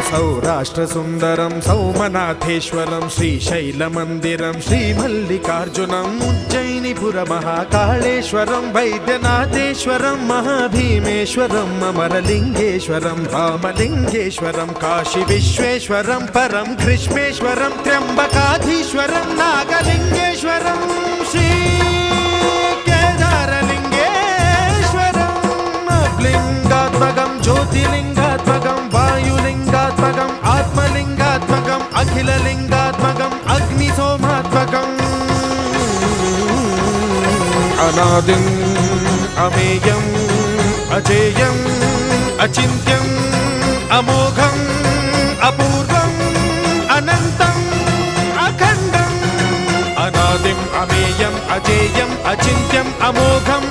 సౌరాష్ట్రసుందరం సౌమనాథేశ్వరం శ్రీశైలమందిరం శ్రీమల్లికార్జునం ఉజ్జయినిపురమహాకాళేశ్వరం వైద్యనాథేశ్వరం మహాభీమేశ్వరం అమరలింగేశ్వరం రామలింగేశ్వరం కాశీ విశ్వేశ్వరం పరం కృష్ణేశ్వరం త్ర్యంబకాధీశ్వరం నాగలింగేశ్వరం శ్రీ కేదారలింగేశ్వరం లింగాత్మకం జ్యోతిలింగాత్మకం వాయులింగాత్మకం ఆత్మలింగాత్మకం అఖిలలింగాత్మకం అగ్నిసోమాత్మకం అనాదిం అమేయం అజేయం అచింత్యం అమోఘం అపూర్వం అనంతం అఖండం అనాదిం అమేయం అజేయం అచింత్యం అమోఘం